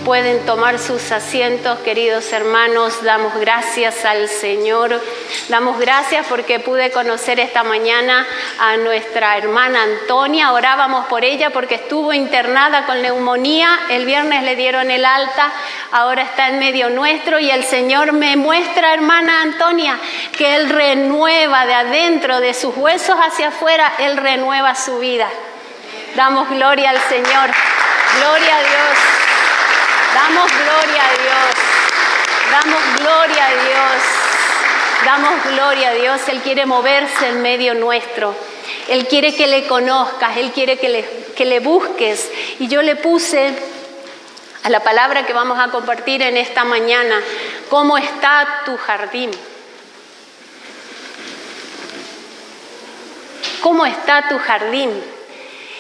Pueden tomar sus asientos, queridos hermanos. Damos gracias al Señor. Damos gracias porque pude conocer esta mañana a nuestra hermana Antonia. Orábamos por ella porque estuvo internada con neumonía. El viernes le dieron el alta. Ahora está en medio nuestro y el Señor me muestra, hermana Antonia, que Él renueva de adentro, de sus huesos hacia afuera, Él renueva su vida. Damos gloria al Señor. Gloria a Dios. Damos gloria a Dios. Damos gloria a Dios. Damos gloria a Dios. Él quiere moverse en medio nuestro. Él quiere que le conozcas. Él quiere que le busques. Y yo le puse a la palabra que vamos a compartir en esta mañana: ¿cómo está tu jardín? ¿Cómo está tu jardín?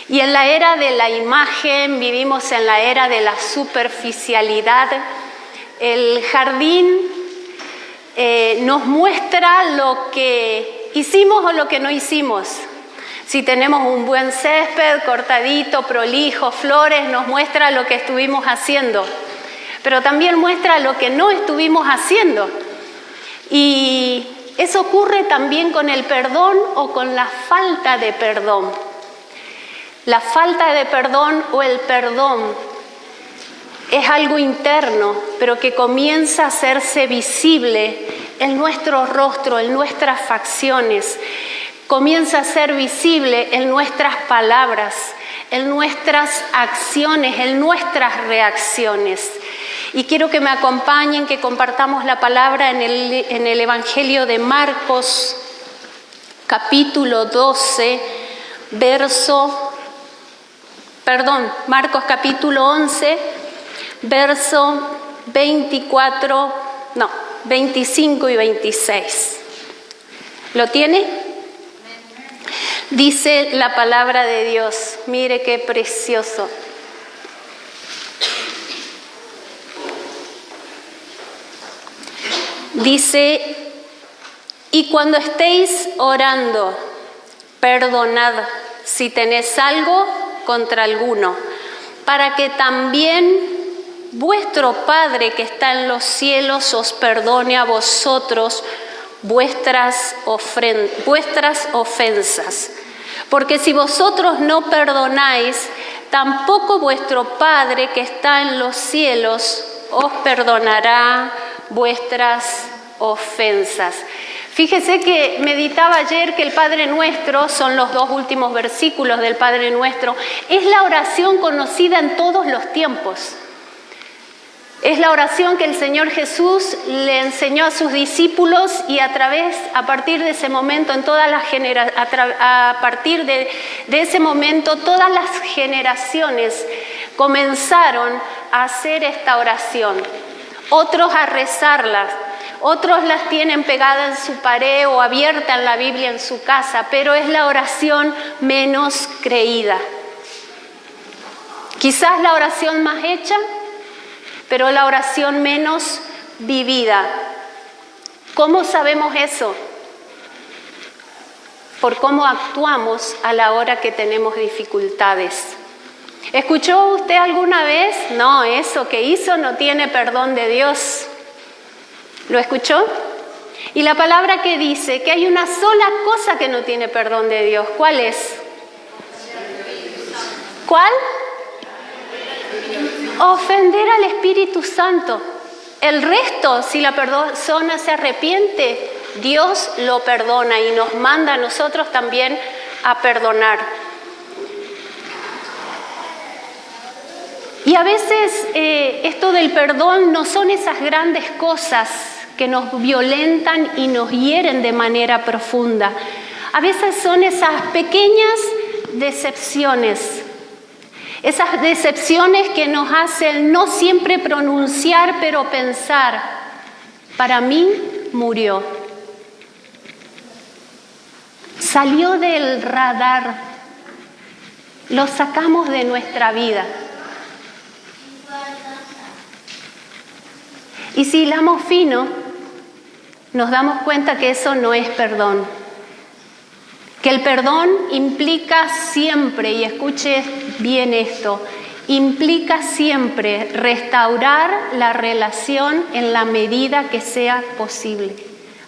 Y en la era de la imagen, vivimos en la era de la superficialidad. El jardín nos muestra lo que hicimos o lo que no hicimos. Si tenemos un buen césped, cortadito, prolijo, flores, nos muestra lo que estuvimos haciendo. Pero también muestra lo que no estuvimos haciendo. Y eso ocurre también con el perdón o con la falta de perdón. La falta de perdón o el perdón es algo interno, pero que comienza a hacerse visible en nuestro rostro, en nuestras facciones. Comienza a ser visible en nuestras palabras, en nuestras acciones, en nuestras reacciones. Y quiero que me acompañen, que compartamos la palabra en el Evangelio de Marcos, capítulo 12, Marcos capítulo 11, verso 25 y 26. ¿Lo tiene? Dice la palabra de Dios. Mire qué precioso. Dice: y cuando estéis orando, perdonad si tenéis algo contra alguno, para que también vuestro Padre que está en los cielos os perdone a vosotros vuestras ofensas. Porque si vosotros no perdonáis, tampoco vuestro Padre que está en los cielos os perdonará vuestras ofensas. Fíjese que meditaba ayer que el Padre Nuestro, son los dos últimos versículos del Padre Nuestro, es la oración conocida en todos los tiempos. Es la oración que el Señor Jesús le enseñó a sus discípulos y a partir de ese momento, a partir de ese momento, todas las generaciones comenzaron a hacer esta oración. Otros a rezarla. Otros las tienen pegada en su pared o abierta en la Biblia en su casa, pero es la oración menos creída. Quizás la oración más hecha, pero la oración menos vivida. ¿Cómo sabemos eso? Por cómo actuamos a la hora que tenemos dificultades. ¿Escuchó usted alguna vez? No, eso que hizo no tiene perdón de Dios. ¿Lo escuchó? Y la palabra que dice que hay una sola cosa que no tiene perdón de Dios. ¿Cuál es? ¿Cuál? Ofender al Espíritu Santo. El resto, si la persona se arrepiente, Dios lo perdona y nos manda a nosotros también a perdonar. Y a veces esto del perdón no son esas grandes cosas que nos violentan y nos hieren de manera profunda. A veces son esas pequeñas decepciones. Esas decepciones que nos hacen no siempre pronunciar, pero pensar: para mí murió. Salió del radar. Lo sacamos de nuestra vida. Y si hilamos fino, nos damos cuenta que eso no es perdón. Que el perdón implica siempre, y escuche bien esto, implica siempre restaurar la relación en la medida que sea posible.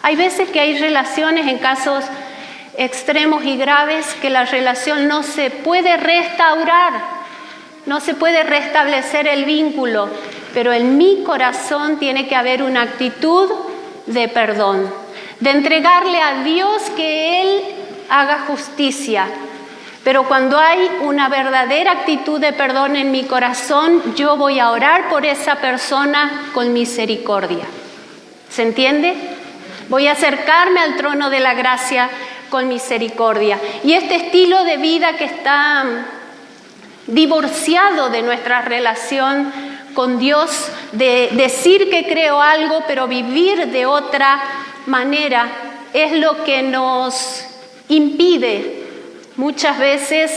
Hay veces que hay relaciones en casos extremos y graves que la relación no se puede restaurar, no se puede restablecer el vínculo, pero en mi corazón tiene que haber una actitud de perdón, de entregarle a Dios que Él haga justicia. Pero cuando hay una verdadera actitud de perdón en mi corazón, yo voy a orar por esa persona con misericordia. ¿Se entiende? Voy a acercarme al trono de la gracia con misericordia. Y este estilo de vida que está divorciado de nuestra relación con Dios, de decir que creo algo, pero vivir de otra manera, es lo que nos impide muchas veces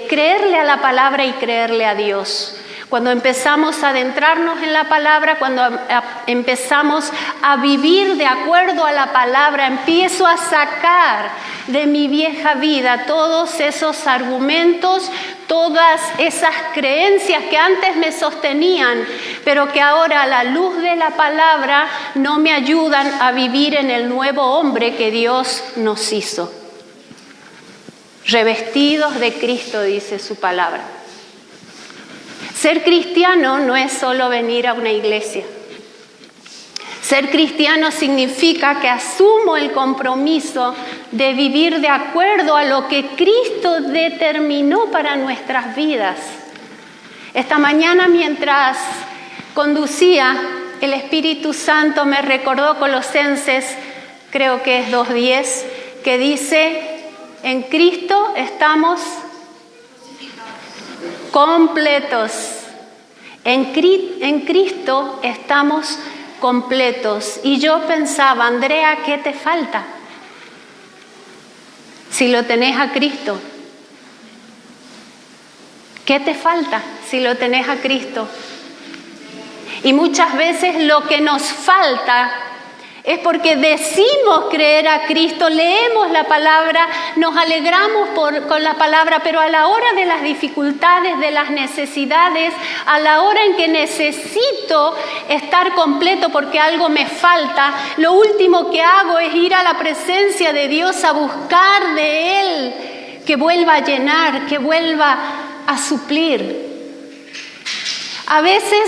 creerle a la palabra y creerle a Dios. Cuando empezamos a adentrarnos en la palabra, cuando empezamos a vivir de acuerdo a la palabra, empiezo a sacar de mi vieja vida todos esos argumentos, todas esas creencias que antes me sostenían, pero que ahora a la luz de la palabra no me ayudan a vivir en el nuevo hombre que Dios nos hizo. Revestidos de Cristo, dice su palabra. Ser cristiano no es solo venir a una iglesia. Ser cristiano significa que asumo el compromiso de vivir de acuerdo a lo que Cristo determinó para nuestras vidas. Esta mañana, mientras conducía, el Espíritu Santo me recordó Colosenses, creo que es 2:10, que dice: en Cristo estamos completos. En Cristo estamos completos. Y yo pensaba, Andrea, ¿qué te falta? Si lo tenés a Cristo. ¿Qué te falta si lo tenés a Cristo? Y muchas veces lo que nos falta es porque decimos creer a Cristo, leemos la palabra, nos alegramos con la palabra, pero a la hora de las dificultades, de las necesidades, a la hora en que necesito estar completo porque algo me falta, lo último que hago es ir a la presencia de Dios a buscar de Él que vuelva a llenar, que vuelva a suplir. A veces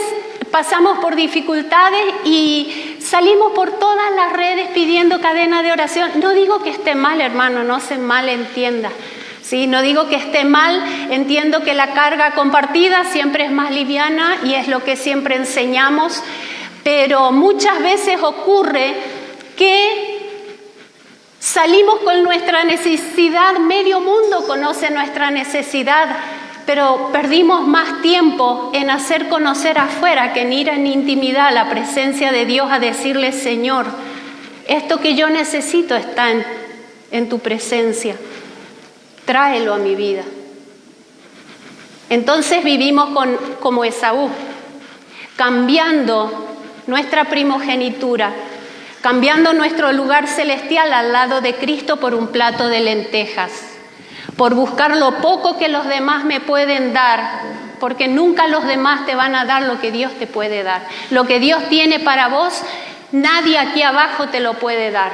pasamos por dificultades y salimos por todas las redes pidiendo cadena de oración. No digo que esté mal, hermano, no se malentienda. ¿Sí? No digo que esté mal, entiendo que la carga compartida siempre es más liviana y es lo que siempre enseñamos, pero muchas veces ocurre que salimos con nuestra necesidad, medio mundo conoce nuestra necesidad, pero perdimos más tiempo en hacer conocer afuera que en ir en intimidad a la presencia de Dios a decirle: Señor, esto que yo necesito está en tu presencia, tráelo a mi vida. Entonces vivimos como Esaú, cambiando nuestra primogenitura, cambiando nuestro lugar celestial al lado de Cristo por un plato de lentejas, por buscar lo poco que los demás me pueden dar, porque nunca los demás te van a dar lo que Dios te puede dar. Lo que Dios tiene para vos, nadie aquí abajo te lo puede dar.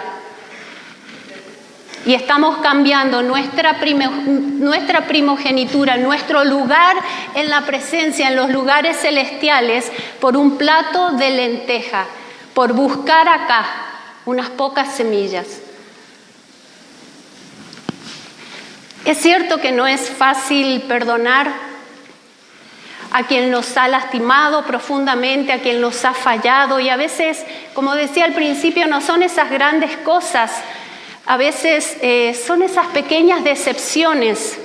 Y estamos cambiando nuestra primogenitura, nuestro lugar en la presencia, en los lugares celestiales, por un plato de lenteja, por buscar acá unas pocas semillas. Es cierto que no es fácil perdonar a quien nos ha lastimado profundamente, a quien nos ha fallado, y a veces, como decía al principio, no son esas grandes cosas, a veces son esas pequeñas decepciones,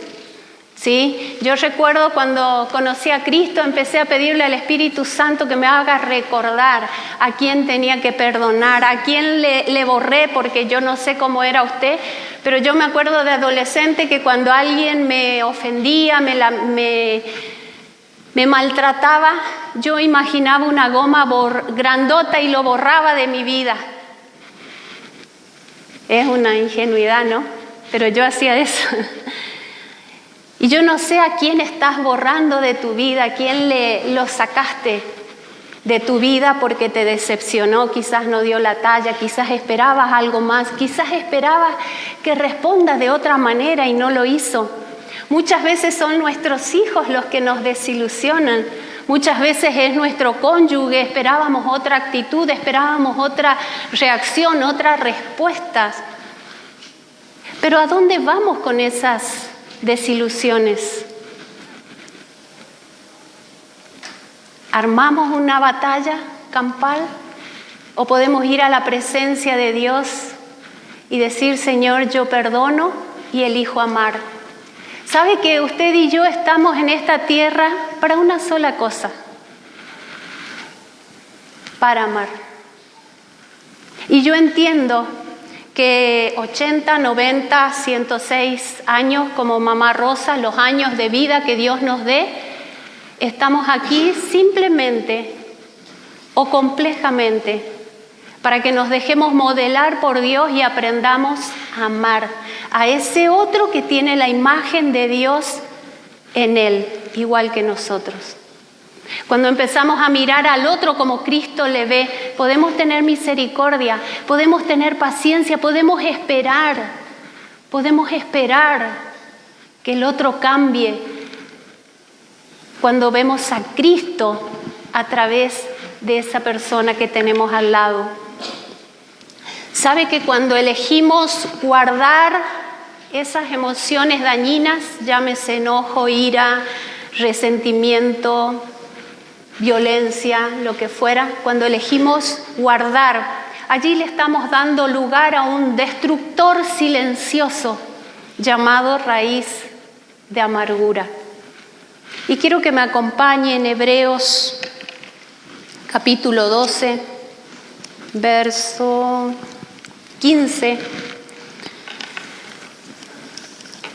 ¿sí? Yo recuerdo cuando conocí a Cristo, empecé a pedirle al Espíritu Santo que me haga recordar a quién tenía que perdonar, a quién le borré, porque yo no sé cómo era usted, pero yo me acuerdo de adolescente que cuando alguien me ofendía, me maltrataba, yo imaginaba una goma grandota y lo borraba de mi vida. Es una ingenuidad, ¿no? Pero yo hacía eso. Y yo no sé a quién estás borrando de tu vida, a quién lo sacaste de tu vida porque te decepcionó, quizás no dio la talla, quizás esperabas algo más, quizás esperabas que responda de otra manera y no lo hizo. Muchas veces son nuestros hijos los que nos desilusionan, muchas veces es nuestro cónyuge, esperábamos otra actitud, esperábamos otra reacción, otras respuestas. Pero ¿a dónde vamos con esas desilusiones? ¿Armamos una batalla campal o podemos ir a la presencia de Dios y decir, Señor, yo perdono y elijo amar? ¿Sabe que usted y yo estamos en esta tierra para una sola cosa? Para amar. Y yo entiendo que 80, 90, 106 años como Mamá Rosa, los años de vida que Dios nos dé, estamos aquí simplemente o complejamente para que nos dejemos modelar por Dios y aprendamos a amar a ese otro que tiene la imagen de Dios en él, igual que nosotros. Cuando empezamos a mirar al otro como Cristo le ve, podemos tener misericordia, podemos tener paciencia, podemos esperar que el otro cambie. Cuando vemos a Cristo a través de esa persona que tenemos al lado. ¿Sabe que cuando elegimos guardar esas emociones dañinas, llámese enojo, ira, resentimiento, violencia, lo que fuera, cuando elegimos guardar, allí le estamos dando lugar a un destructor silencioso llamado raíz de amargura? Y quiero que me acompañe en Hebreos capítulo 12, verso 15.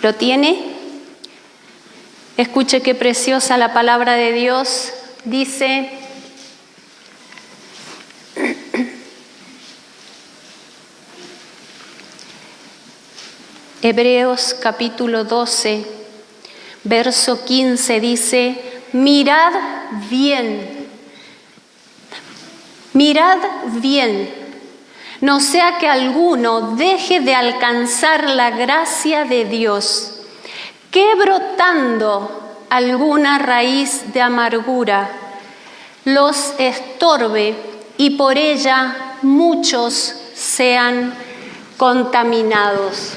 ¿Lo tiene? Escuche qué preciosa la palabra de Dios. Dice, Hebreos capítulo 12, verso 15 dice, mirad bien, no sea que alguno deje de alcanzar la gracia de Dios, que brotando alguna raíz de amargura los estorbe y por ella muchos sean contaminados.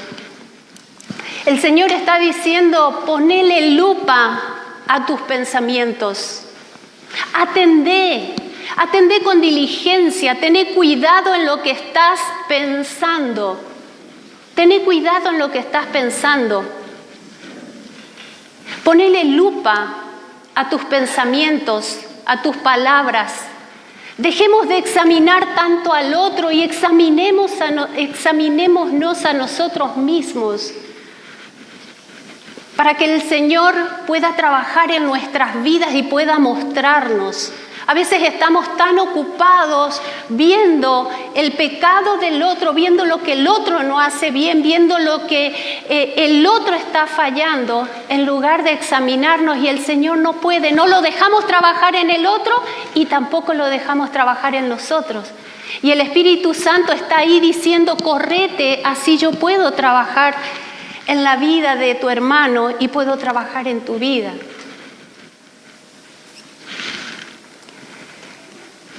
El Señor está diciendo, ponele lupa a tus pensamientos. Atendé con diligencia, tené cuidado en lo que estás pensando. Tené cuidado en lo que estás pensando. Ponele lupa a tus pensamientos, a tus palabras. Dejemos de examinar tanto al otro y examinémonos a nosotros mismos, para que el Señor pueda trabajar en nuestras vidas y pueda mostrarnos. A veces estamos tan ocupados viendo el pecado del otro, viendo lo que el otro no hace bien, viendo lo que el otro está fallando, en lugar de examinarnos, y el Señor no puede. No lo dejamos trabajar en el otro y tampoco lo dejamos trabajar en nosotros. Y el Espíritu Santo está ahí diciendo, correte, así yo puedo trabajar en la vida de tu hermano y puedo trabajar en tu vida.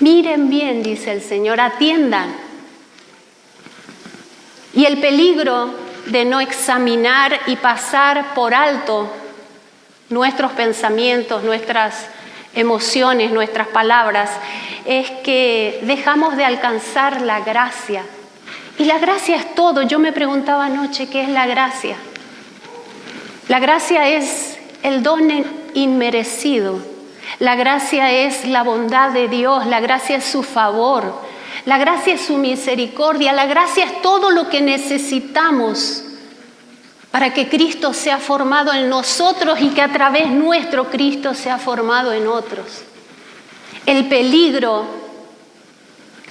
Miren bien, dice el Señor, atiendan. Y el peligro de no examinar y pasar por alto nuestros pensamientos, nuestras emociones, nuestras palabras, es que dejamos de alcanzar la gracia. Y la gracia es todo. Yo me preguntaba anoche, ¿qué es la gracia? La gracia es el don inmerecido. La gracia es la bondad de Dios. La gracia es su favor. La gracia es su misericordia. La gracia es todo lo que necesitamos para que Cristo sea formado en nosotros y que a través nuestro Cristo sea formado en otros. El peligro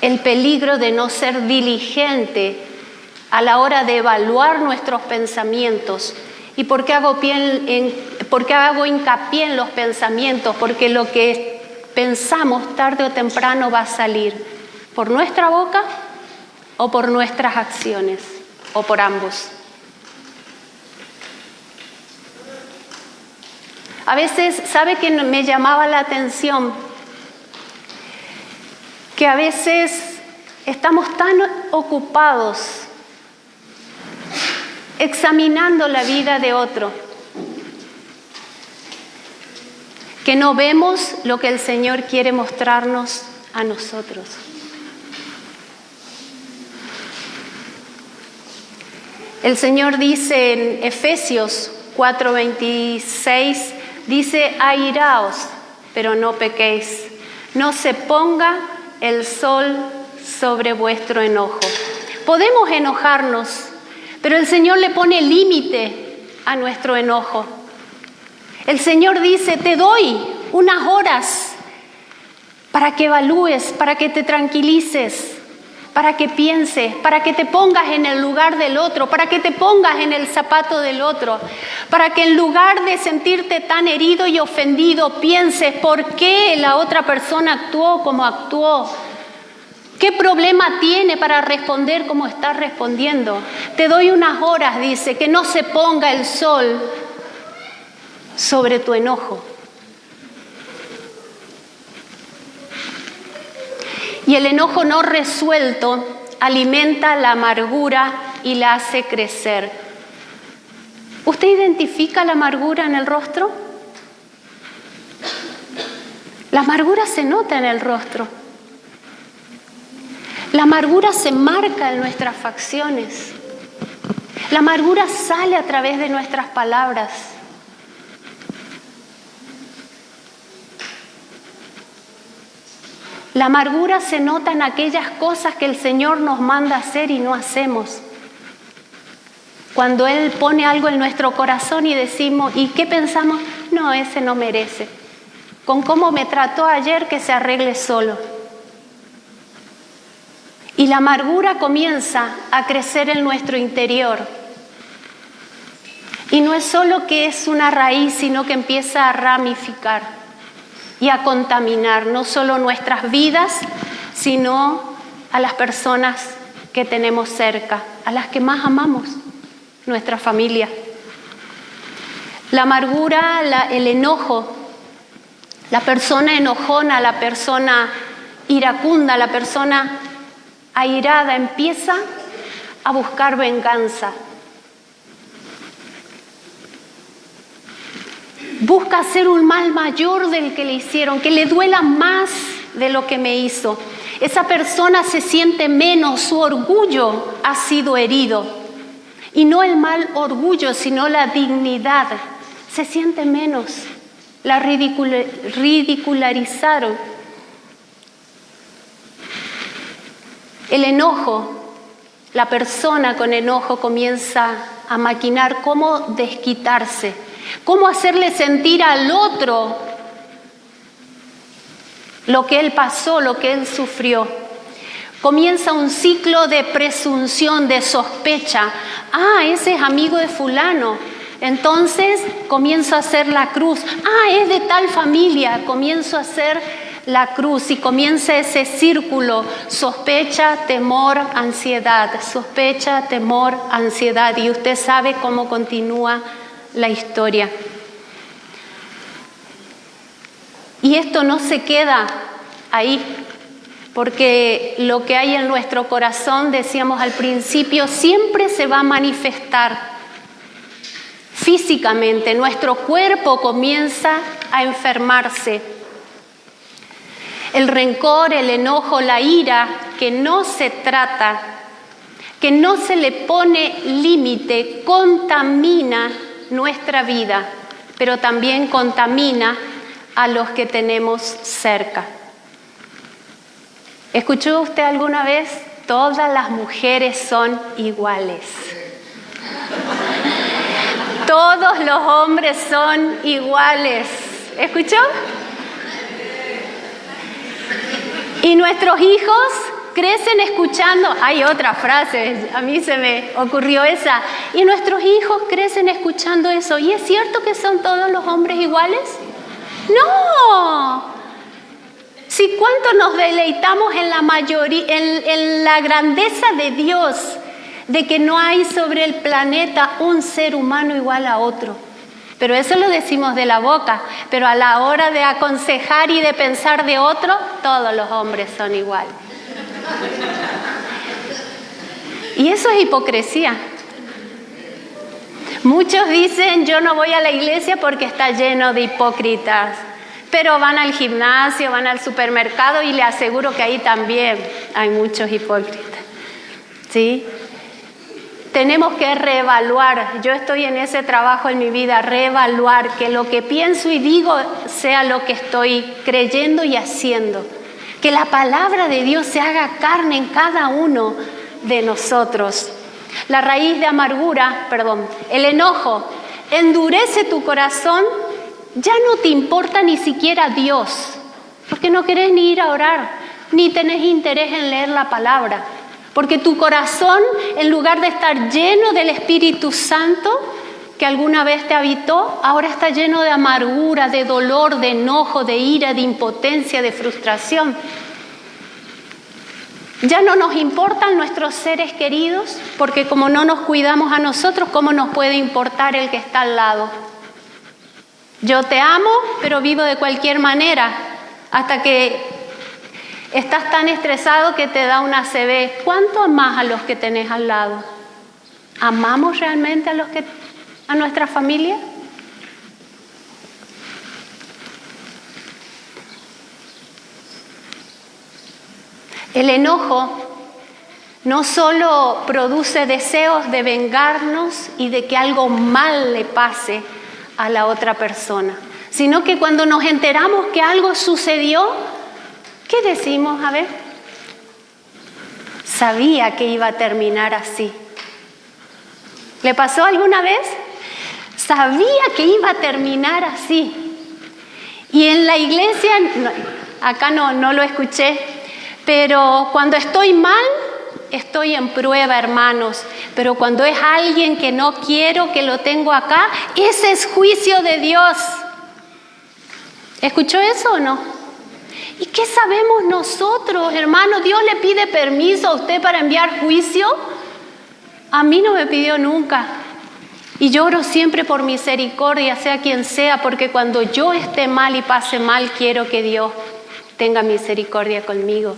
de no ser diligente a la hora de evaluar nuestros pensamientos ¿Y por qué hago hincapié en los pensamientos? Porque lo que pensamos tarde o temprano va a salir por nuestra boca o por nuestras acciones, o por ambos. A veces, ¿sabe qué me llamaba la atención? Que a veces estamos tan ocupados examinando la vida de otro que no vemos lo que el Señor quiere mostrarnos a nosotros. El Señor dice en Efesios 4:26, dice: airaos, pero no pequéis, no se ponga el sol sobre vuestro enojo. Podemos enojarnos, pero el Señor le pone límite a nuestro enojo. El Señor dice: te doy unas horas para que evalúes, para que te tranquilices, para que pienses, para que te pongas en el lugar del otro, para que te pongas en el zapato del otro, para que en lugar de sentirte tan herido y ofendido, pienses por qué la otra persona actuó como actuó. ¿Qué problema tiene para responder como está respondiendo? Te doy unas horas, dice, que no se ponga el sol sobre tu enojo. Y el enojo no resuelto alimenta la amargura y la hace crecer. ¿Usted identifica la amargura en el rostro? La amargura se nota en el rostro. La amargura se marca en nuestras facciones. La amargura sale a través de nuestras palabras. La amargura se nota en aquellas cosas que el Señor nos manda hacer y no hacemos. Cuando Él pone algo en nuestro corazón y decimos, ¿y qué pensamos? No, ese no merece. Con cómo me trató ayer, que se arregle solo. Y la amargura comienza a crecer en nuestro interior. Y no es solo que es una raíz, sino que empieza a ramificar y a contaminar no solo nuestras vidas, sino a las personas que tenemos cerca, a las que más amamos, nuestra familia. La amargura, el enojo, la persona enojona, la persona iracunda, la persona airada empieza a buscar venganza. Busca hacer un mal mayor del que le hicieron, que le duela más de lo que me hizo. Esa persona se siente menos, su orgullo ha sido herido. Y no el mal orgullo, sino la dignidad. Se siente menos, la ridicularizaron. El enojo, la persona con enojo comienza a maquinar cómo desquitarse. ¿Cómo hacerle sentir al otro lo que él pasó, lo que él sufrió? Comienza un ciclo de presunción, de sospecha. Ah, ese es amigo de fulano. Entonces comienzo a hacer la cruz. Ah, es de tal familia. Comienzo a hacer la cruz y comienza ese círculo. Sospecha, temor, ansiedad. Sospecha, temor, ansiedad. Y usted sabe cómo continúa la historia. Y esto no se queda ahí, porque lo que hay en nuestro corazón, decíamos al principio, siempre se va a manifestar físicamente. Nuestro cuerpo comienza a enfermarse. El rencor, el enojo, la ira, que no se trata, que no se le pone límite, contamina nuestra vida, pero también contamina a los que tenemos cerca. ¿Escuchó usted alguna vez? Todas las mujeres son iguales. Todos los hombres son iguales. ¿Escuchó? Y nuestros hijos crecen escuchando, hay otra frase, a mí se me ocurrió esa, y nuestros hijos crecen escuchando eso. ¿Y es cierto que son todos los hombres iguales? ¡No! Si cuánto nos deleitamos en la mayoría, en la grandeza de Dios, de que no hay sobre el planeta un ser humano igual a otro. Pero eso lo decimos de la boca, pero a la hora de aconsejar y de pensar de otro, todos los hombres son iguales. Y eso es hipocresía. Muchos dicen, yo no voy a la iglesia porque está lleno de hipócritas, pero van al gimnasio, van al supermercado y le aseguro que ahí también hay muchos hipócritas. ¿Sí? Tenemos que reevaluar, yo estoy en ese trabajo en mi vida, reevaluar que lo que pienso y digo sea lo que estoy creyendo y haciendo. Que la palabra de Dios se haga carne en cada uno de nosotros. La raíz de amargura, el enojo, endurece tu corazón, ya no te importa ni siquiera Dios, porque no querés ni ir a orar, ni tenés interés en leer la palabra. Porque tu corazón, en lugar de estar lleno del Espíritu Santo, que alguna vez te habitó, ahora está lleno de amargura, de dolor, de enojo, de ira, de impotencia, de frustración. Ya no nos importan nuestros seres queridos, porque como no nos cuidamos a nosotros, ¿cómo nos puede importar el que está al lado? Yo te amo, pero vivo de cualquier manera, hasta que estás tan estresado que te da una ACV. ¿Cuánto amás a los que tenés al lado? ¿Amamos realmente a nuestra familia? El enojo no solo produce deseos de vengarnos y de que algo mal le pase a la otra persona, sino que cuando nos enteramos que algo sucedió, ¿qué decimos? A ver, sabía que iba a terminar así. ¿Le pasó alguna vez? Sabía que iba a terminar así. Y en la iglesia, acá no lo escuché, pero cuando estoy mal, estoy en prueba, hermanos. Pero cuando es alguien que no quiero, que lo tengo acá, ese es juicio de Dios. ¿Escuchó eso o no? ¿Y qué sabemos nosotros, hermano? ¿Dios le pide permiso a usted para enviar juicio? A mí no me pidió nunca. Y yo oro siempre por misericordia, sea quien sea, porque cuando yo esté mal y pase mal, quiero que Dios tenga misericordia conmigo.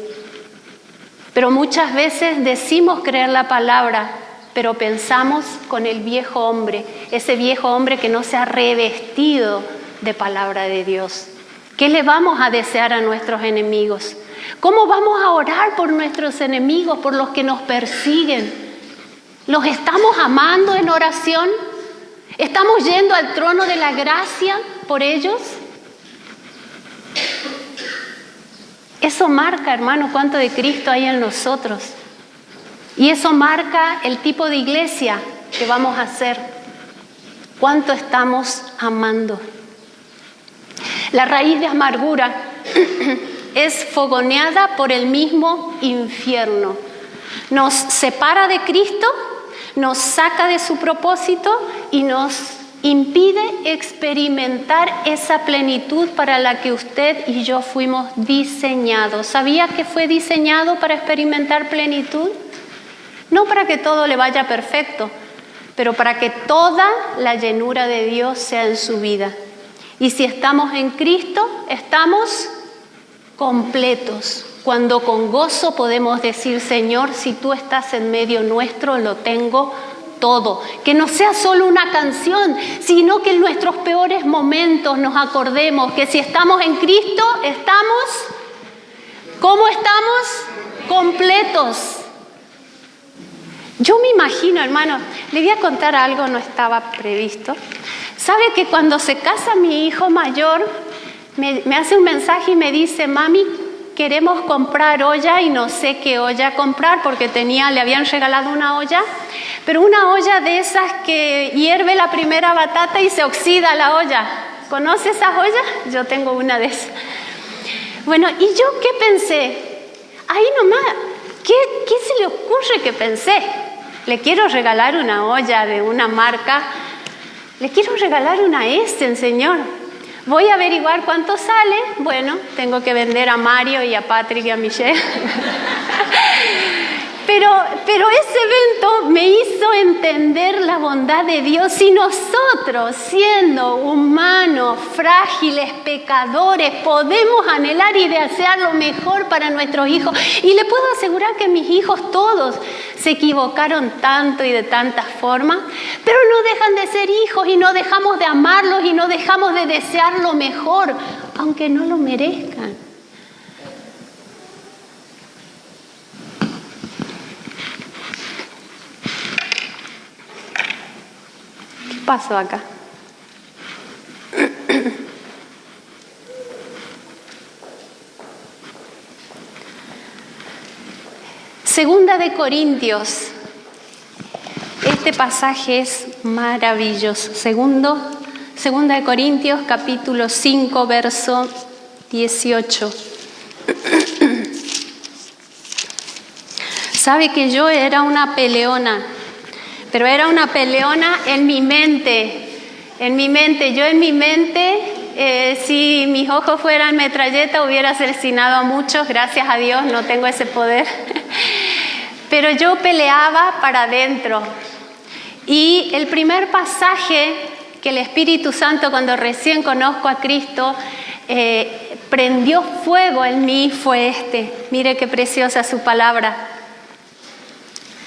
Pero muchas veces decimos creer la palabra, pero pensamos con el viejo hombre, ese viejo hombre que no se ha revestido de palabra de Dios. ¿Qué le vamos a desear a nuestros enemigos? ¿Cómo vamos a orar por nuestros enemigos, por los que nos persiguen? ¿Los estamos amando en oración? ¿Estamos yendo al trono de la gracia por ellos? Eso marca, hermano, cuánto de Cristo hay en nosotros. Y eso marca el tipo de iglesia que vamos a hacer. Cuánto estamos amando. La raíz de amargura es fogoneada por el mismo infierno. Nos separa de Cristo, nos saca de su propósito y nos impide experimentar esa plenitud para la que usted y yo fuimos diseñados. ¿Sabía que fue diseñado para experimentar plenitud? No para que todo le vaya perfecto, pero para que toda la llenura de Dios sea en su vida. Y si estamos en Cristo, estamos completos. Cuando con gozo podemos decir, Señor, si tú estás en medio nuestro, lo tengo todo. Que no sea solo una canción, sino que en nuestros peores momentos nos acordemos que si estamos en Cristo, estamos, ¿cómo estamos? Completos. Yo me imagino, hermano, le voy a contar algo, no estaba previsto. ¿Sabe que cuando se casa mi hijo mayor, me hace un mensaje y me dice, mami, queremos comprar olla y no sé qué olla comprar porque le habían regalado una olla, pero una olla de esas que hierve la primera batata y se oxida la olla. ¿Conoce esas ollas? Yo tengo una de esas. Bueno, ¿y yo qué pensé? Ahí nomás, ¿Qué se le ocurre que pensé? Le quiero regalar una olla de una marca. Le quiero regalar una Essen, Señor. Voy a averiguar cuánto sale. Bueno, tengo que vender a Mario y a Patrick y a Michelle. Pero ese evento me hizo entender la bondad de Dios. Si nosotros, siendo humanos, frágiles, pecadores, podemos anhelar y desear lo mejor para nuestros hijos. Y le puedo asegurar que mis hijos todos se equivocaron tanto y de tantas formas, pero no dejan de ser hijos y no dejamos de amarlos y no dejamos de desear lo mejor, aunque no lo merezcan. ¿Qué pasó acá? Segunda de Corintios. Este pasaje es maravilloso. Segunda de Corintios, capítulo 5, verso 18. Sabe que yo era una peleona, pero era una peleona en mi mente. Yo en mi mente, si mis ojos fueran metralleta, hubiera asesinado a muchos. Gracias a Dios no tengo ese poder. Pero yo peleaba para adentro. Y el primer pasaje que el Espíritu Santo, cuando recién conozco a Cristo, prendió fuego en mí fue este. Mire qué preciosa su palabra.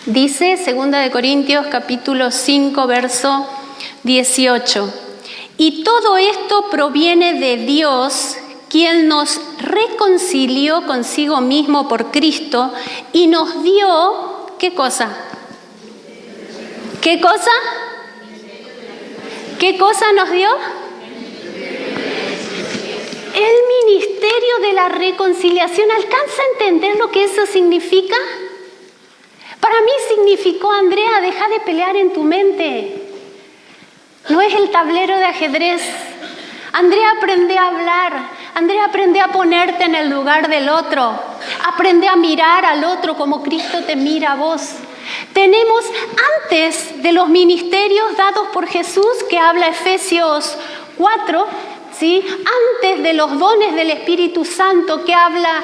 Dice 2 de Corintios capítulo 5 verso 18. Y todo esto proviene de Dios, quien nos reconcilió consigo mismo por Cristo y nos dio, ¿qué cosa? ¿Qué cosa? ¿Qué cosa nos dio? El ministerio de la reconciliación. ¿Alcanza a entender lo que eso significa? Para mí significó, Andrea, deja de pelear en tu mente. No es el tablero de ajedrez. Andrea, aprende a hablar. Andrea, aprende a ponerte en el lugar del otro. Aprende a mirar al otro como Cristo te mira a vos. Tenemos, antes de los ministerios dados por Jesús, que habla Efesios 4, ¿sí? Antes de los dones del Espíritu Santo, que habla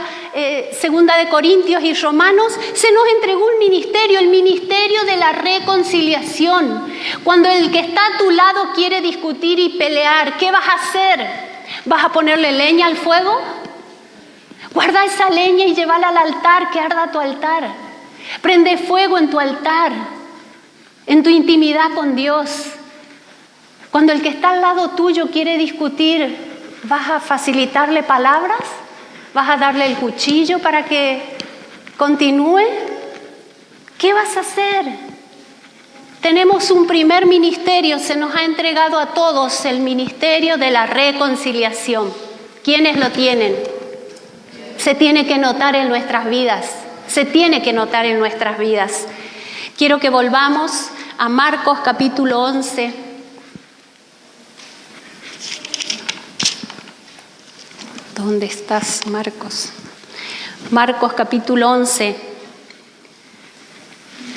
Segunda de Corintios y Romanos, se nos entregó un ministerio, el ministerio de la reconciliación. Cuando el que está a tu lado quiere discutir y pelear, ¿qué vas a hacer? ¿Vas a ponerle leña al fuego? Guarda esa leña y llévala al altar, que arda tu altar. Prende fuego en tu altar, en tu intimidad con Dios. Cuando el que está al lado tuyo quiere discutir, ¿vas a facilitarle palabras? ¿Vas a darle el cuchillo para que continúe? ¿Qué vas a hacer? Tenemos un primer ministerio, se nos ha entregado a todos el ministerio de la reconciliación. ¿Quiénes lo tienen? Se tiene que notar en nuestras vidas. Se tiene que notar en nuestras vidas. Quiero que volvamos a Marcos capítulo 11. ¿Dónde estás, Marcos? Marcos capítulo 11,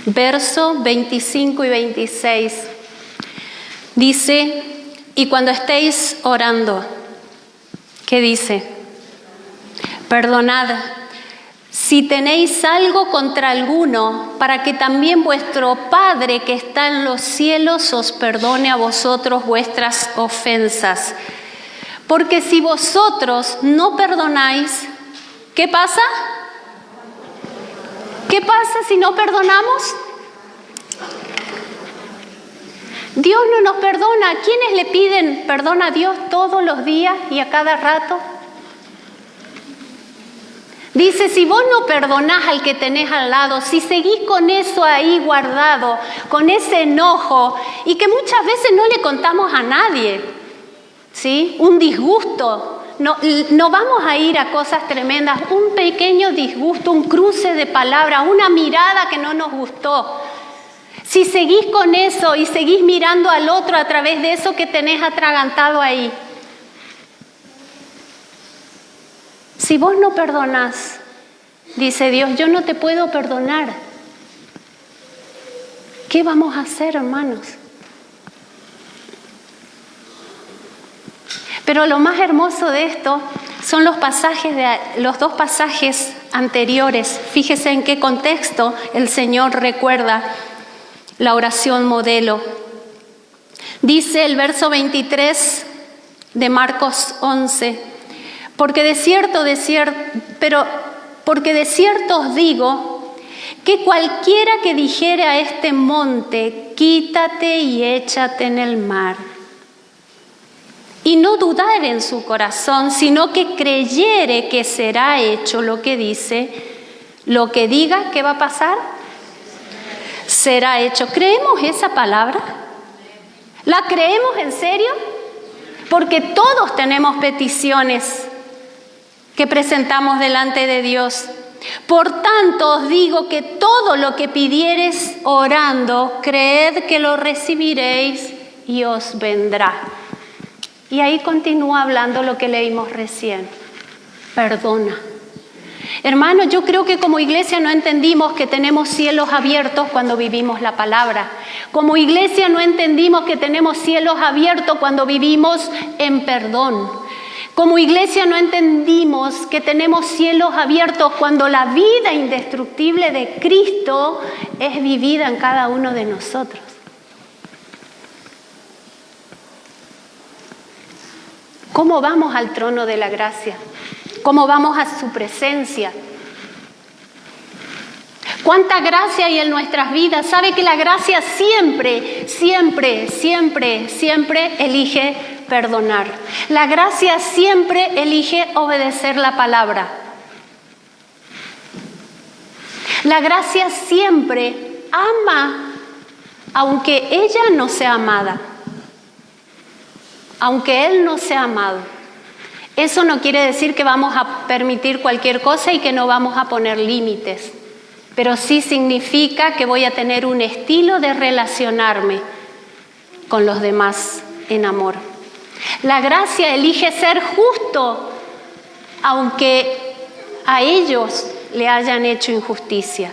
verso 25 y 26. Dice, y cuando estéis orando, ¿qué dice? Perdonad si tenéis algo contra alguno, para que también vuestro Padre que está en los cielos os perdone a vosotros vuestras ofensas. Porque si vosotros no perdonáis, ¿qué pasa? ¿Qué pasa si no perdonamos? Dios no nos perdona. ¿Quiénes le piden perdón a Dios todos los días y a cada rato? Dice, si vos no perdonás al que tenés al lado, si seguís con eso ahí guardado, con ese enojo, y que muchas veces no le contamos a nadie, ¿sí? Un disgusto, no vamos a ir a cosas tremendas, un pequeño disgusto, un cruce de palabras, una mirada que no nos gustó. Si seguís con eso y seguís mirando al otro a través de eso que tenés atragantado ahí, si vos no perdonás, Dice Dios, yo no te puedo perdonar. ¿Qué vamos a hacer, hermanos? Pero lo más hermoso de esto son los dos pasajes anteriores. Fíjese en qué contexto el Señor recuerda la oración modelo. Dice el verso 23 de Marcos 11, porque de cierto os digo que cualquiera que dijere a este monte, quítate y échate en el mar, y no dudar en su corazón, sino que creyere que será hecho lo que dice, lo que diga, ¿qué va a pasar? Será hecho. ¿Creemos esa palabra? ¿La creemos en serio? Porque todos tenemos peticiones que presentamos delante de Dios. Por tanto os digo que todo lo que pidiereis orando, creed que lo recibiréis y os vendrá. Y ahí continúa hablando lo que leímos recién. Perdona. Hermanos, yo creo que como iglesia no entendimos que tenemos cielos abiertos cuando vivimos la palabra. Como iglesia no entendimos que tenemos cielos abiertos cuando vivimos en perdón. Como iglesia no entendimos que tenemos cielos abiertos cuando la vida indestructible de Cristo es vivida en cada uno de nosotros. ¿Cómo vamos al trono de la gracia? ¿Cómo vamos a su presencia? ¿Cuánta gracia hay en nuestras vidas? ¿Sabe que la gracia siempre elige perdonar? La gracia siempre elige obedecer la palabra. La gracia siempre ama, aunque ella no sea amada. Aunque él no sea amado. Eso no quiere decir que vamos a permitir cualquier cosa y que no vamos a poner límites. Pero sí significa que voy a tener un estilo de relacionarme con los demás en amor. La gracia elige ser justo, aunque a ellos le hayan hecho injusticia.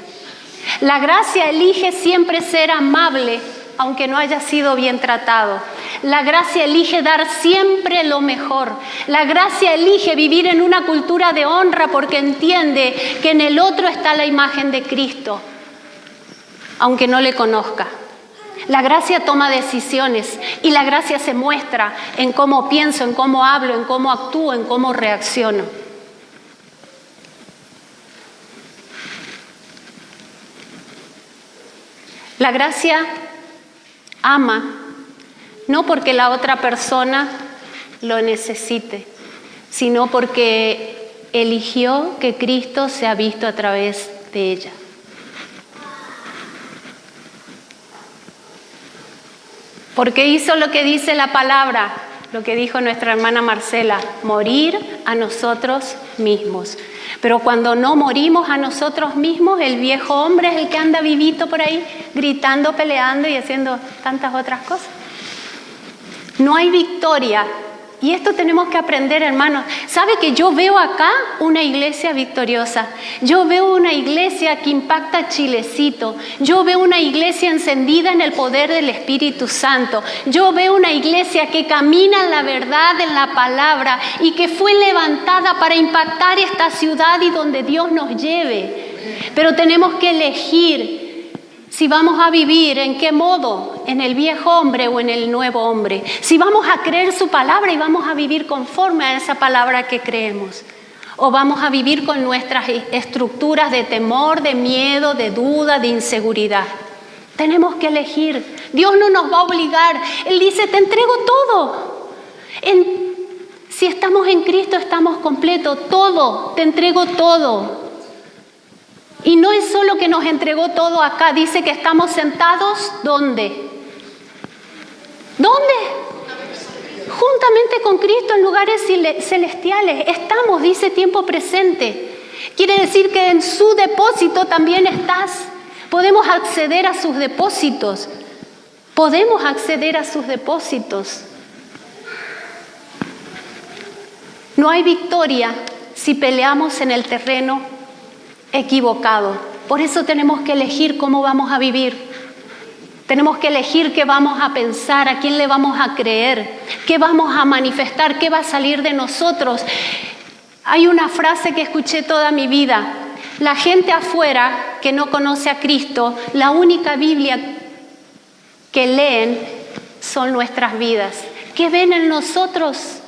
La gracia elige siempre ser amable, aunque no haya sido bien tratado. La gracia elige dar siempre lo mejor. La gracia elige vivir en una cultura de honra porque entiende que en el otro está la imagen de Cristo, aunque no le conozca. La gracia toma decisiones y la gracia se muestra en cómo pienso, en cómo hablo, en cómo actúo, en cómo reacciono. La gracia ama, no porque la otra persona lo necesite, sino porque eligió que Cristo sea visto a través de ella. Porque hizo lo que dice la palabra, lo que dijo nuestra hermana Marcela, morir a nosotros mismos. Pero cuando no morimos a nosotros mismos, el viejo hombre es el que anda vivito por ahí, gritando, peleando y haciendo tantas otras cosas. No hay victoria. Y esto tenemos que aprender, hermanos. ¿Sabe que yo veo acá una iglesia victoriosa? Yo veo una iglesia que impacta Chilecito. Yo veo una iglesia encendida en el poder del Espíritu Santo. Yo veo una iglesia que camina en la verdad, en la palabra, y que fue levantada para impactar esta ciudad y donde Dios nos lleve. Pero tenemos que elegir si vamos a vivir, ¿en qué modo? ¿En el viejo hombre o en el nuevo hombre? Si vamos a creer su palabra y vamos a vivir conforme a esa palabra que creemos. O vamos a vivir con nuestras estructuras de temor, de miedo, de duda, de inseguridad. Tenemos que elegir. Dios no nos va a obligar. Él dice, te entrego todo. Si estamos en Cristo, estamos completos. Todo, te entrego todo. Y no es solo que nos entregó todo acá, dice que estamos sentados, ¿dónde? ¿Dónde? Juntamente con Cristo en lugares celestiales. Estamos, dice tiempo presente. Quiere decir que en su depósito también estás. Podemos acceder a sus depósitos. Podemos acceder a sus depósitos. No hay victoria si peleamos en el terreno equivocado. Por eso tenemos que elegir cómo vamos a vivir. Tenemos que elegir qué vamos a pensar, a quién le vamos a creer, qué vamos a manifestar, qué va a salir de nosotros. Hay una frase que escuché toda mi vida. La gente afuera que no conoce a Cristo, la única Biblia que leen son nuestras vidas. ¿Qué ven en nosotros?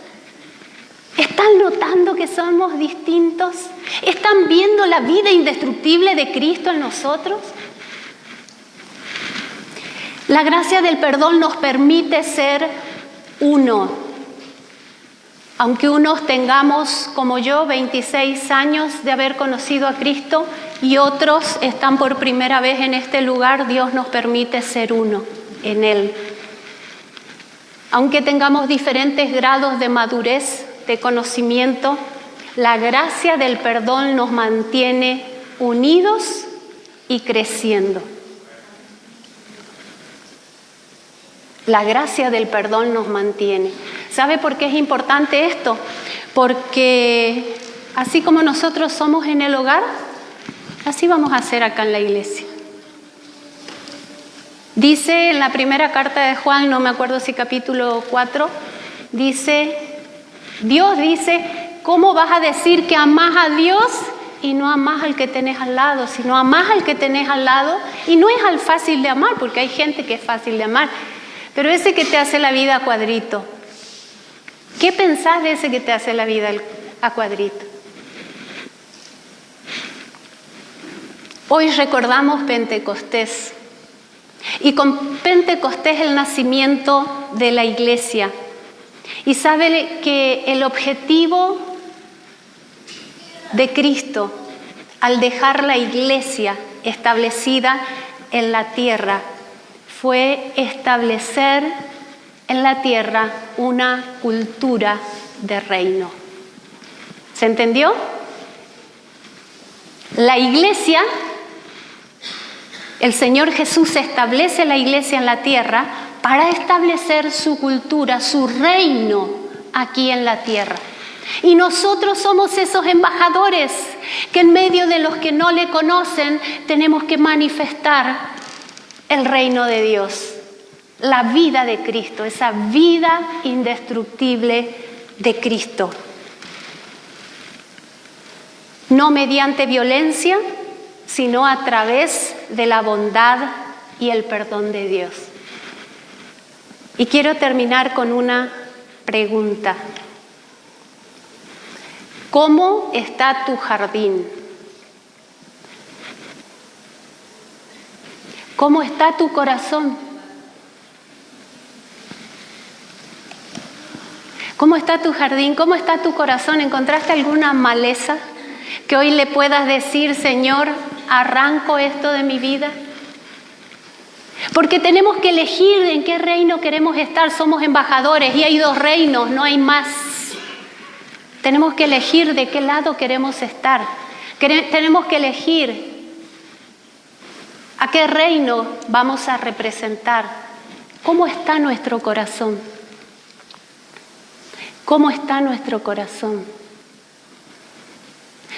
¿Están notando que somos distintos? ¿Están viendo la vida indestructible de Cristo en nosotros? La gracia del perdón nos permite ser uno. Aunque unos tengamos, como yo, 26 años de haber conocido a Cristo y otros están por primera vez en este lugar, Dios nos permite ser uno en Él. Aunque tengamos diferentes grados de madurez, de conocimiento, la gracia del perdón nos mantiene unidos y creciendo. La gracia del perdón nos mantiene. ¿Sabe por qué es importante esto? Porque así como nosotros somos en el hogar, así vamos a ser acá en la iglesia. Dice en la primera carta de Juan, no me acuerdo si capítulo 4, Dios dice, ¿cómo vas a decir que amás a Dios y no amás al que tenés al lado? Si no amás al que tenés al lado, y no es al fácil de amar, porque hay gente que es fácil de amar, pero ese que te hace la vida a cuadrito. ¿Qué pensás de ese que te hace la vida a cuadrito? Hoy recordamos Pentecostés. Y con Pentecostés el nacimiento de la iglesia. Y sabe que el objetivo de Cristo al dejar la iglesia establecida en la tierra fue establecer en la tierra una cultura de reino. ¿Se entendió? La iglesia, el Señor Jesús establece la iglesia en la tierra para establecer su cultura, su reino aquí en la tierra. Y nosotros somos esos embajadores que en medio de los que no le conocen tenemos que manifestar el reino de Dios, la vida de Cristo, esa vida indestructible de Cristo. No mediante violencia, sino a través de la bondad y el perdón de Dios. Y quiero terminar con una pregunta. ¿Cómo está tu jardín? ¿Cómo está tu corazón? ¿Cómo está tu jardín? ¿Cómo está tu corazón? ¿Encontraste alguna maleza que hoy le puedas decir, Señor, arranco esto de mi vida? Porque tenemos que elegir en qué reino queremos estar. Somos embajadores y hay dos reinos, no hay más. Tenemos que elegir de qué lado queremos estar. Tenemos que elegir a qué reino vamos a representar. ¿Cómo está nuestro corazón? ¿Cómo está nuestro corazón?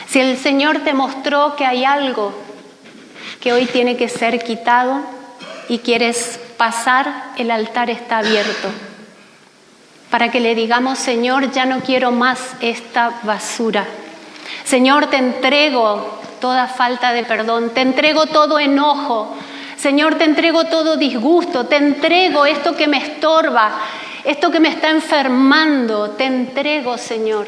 Si el Señor te mostró que hay algo que hoy tiene que ser quitado y quieres pasar, el altar está abierto para que le digamos, Señor, ya no quiero más esta basura. Señor, te entrego toda falta de perdón, te entrego todo enojo. Señor, te entrego todo disgusto, te entrego esto que me estorba, esto que me está enfermando, te entrego, Señor.